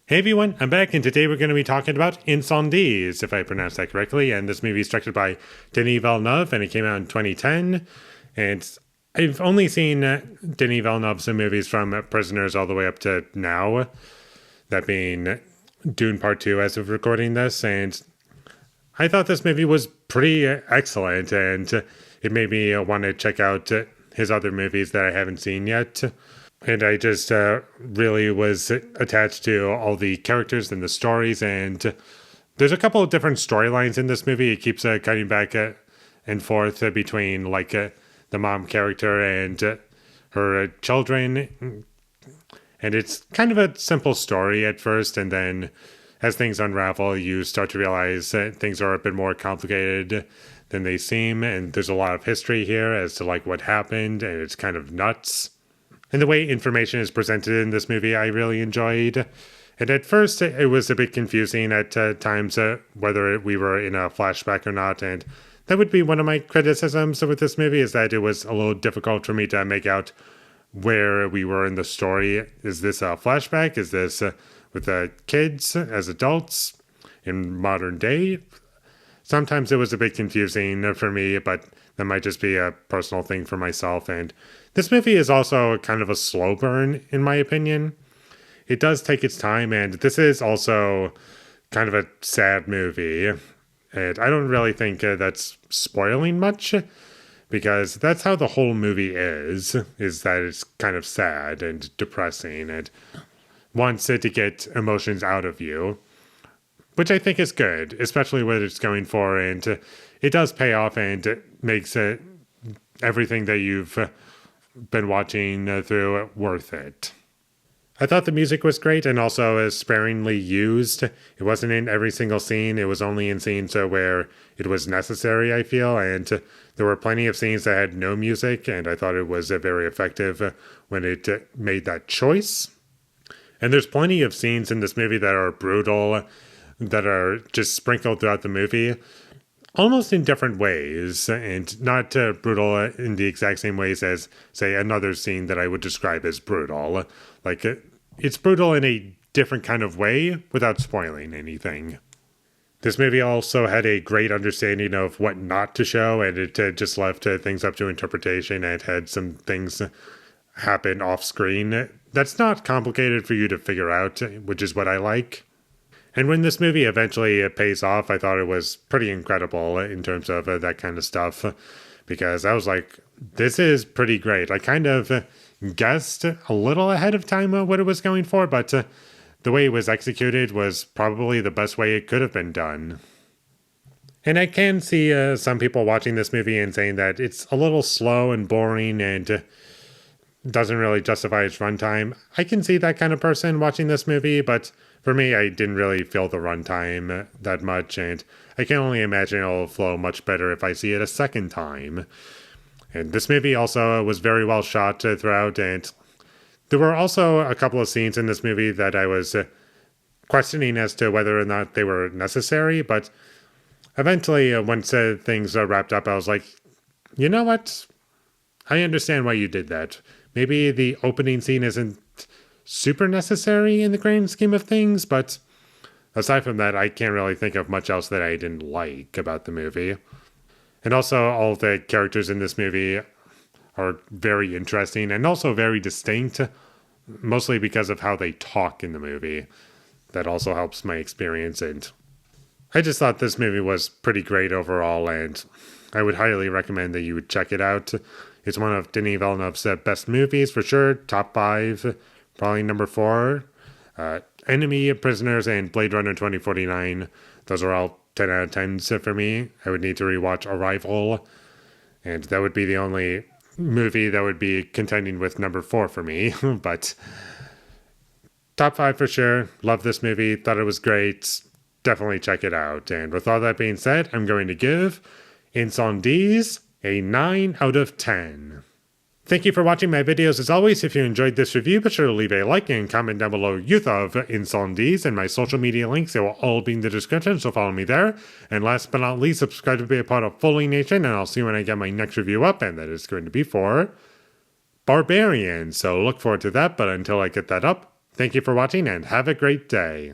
Hey everyone, I'm back, and today we're going to be talking about Incendies, if I pronounced that correctly. And this movie is directed by Denis Villeneuve, and it came out in 2010. And I've only seen Denis Villeneuve's movies from Prisoners all the way up to now, that being Dune Part 2 as of recording this. And I thought this movie was pretty excellent, and it made me want to check out his other movies that I haven't seen yet. And I just really was attached to all the characters and the stories. And there's a couple of different storylines in this movie. It keeps cutting back and forth between the mom character and her children. And it's kind of a simple story at first. And then as things unravel, you start to realize that things are a bit more complicated than they seem. And there's a lot of history here as to what happened. And it's kind of nuts. And the way information is presented in this movie, I really enjoyed. And at first, it was a bit confusing at times whether we were in a flashback or not. And that would be one of my criticisms with this movie, is that it was a little difficult for me to make out where we were in the story. Is this a flashback? Is this with the kids as adults in modern day? Sometimes it was a bit confusing for me, but that might just be a personal thing for myself. And this movie is also kind of a slow burn, in my opinion. It does take its time, and this is also kind of a sad movie. And I don't really think that's spoiling much, because that's how the whole movie is that it's kind of sad and depressing and wants it to get emotions out of you, which I think is good, especially what it's going for. And it does pay off, and it makes everything that you've been watching through worth it. I thought the music was great and also sparingly used. It wasn't in every single scene. It was only in scenes where it was necessary, I feel. And there were plenty of scenes that had no music, and I thought it was very effective when it made that choice. And there's plenty of scenes in this movie that are brutal, that are just sprinkled throughout the movie, almost in different ways, and not brutal in the exact same ways as, say, another scene that I would describe as brutal. It's brutal in a different kind of way without spoiling anything. This movie also had a great understanding of what not to show, and it just left things up to interpretation, and had some things happen off screen. That's not complicated for you to figure out, which is what I like. And when this movie eventually pays off, I thought it was pretty incredible in terms of that kind of stuff, because I was like, this is pretty great. I kind of guessed a little ahead of time what it was going for, but the way it was executed was probably the best way it could have been done. And I can see some people watching this movie and saying that it's a little slow and boring and doesn't really justify its runtime. I can see that kind of person watching this movie, but for me, I didn't really feel the runtime that much, and I can only imagine it'll flow much better if I see it a second time. And this movie also was very well shot throughout, and there were also a couple of scenes in this movie that I was questioning as to whether or not they were necessary, but eventually, once things wrapped up, I was like, you know what? I understand why you did that. Maybe the opening scene isn't super necessary in the grand scheme of things, but aside from that, I can't really think of much else that I didn't like about the movie. And also, all the characters in this movie are very interesting and also very distinct, mostly because of how they talk in the movie. That also helps my experience, and I just thought this movie was pretty great overall, and I would highly recommend that you would check it out. It's one of Denis Villeneuve's best movies, for sure. Top 5. Probably number 4, Enemy, Prisoners, and Blade Runner 2049. Those are all 10 out of 10s for me. I would need to rewatch Arrival, and that would be the only movie that would be contending with number 4 for me. But top 5 for sure. Love this movie. Thought it was great. Definitely check it out. And with all that being said, I'm going to give Incendies a 9 out of 10. Thank you for watching my videos. As always, if you enjoyed this review, be sure to leave a like and comment down below your thoughts of Incendies, and my social media links. They will all be in the description, so follow me there. And last but not least, subscribe to be a part of Foley Nation, and I'll see you when I get my next review up, and that is going to be for Barbarian. So look forward to that, but until I get that up, Thank you for watching and have a great day.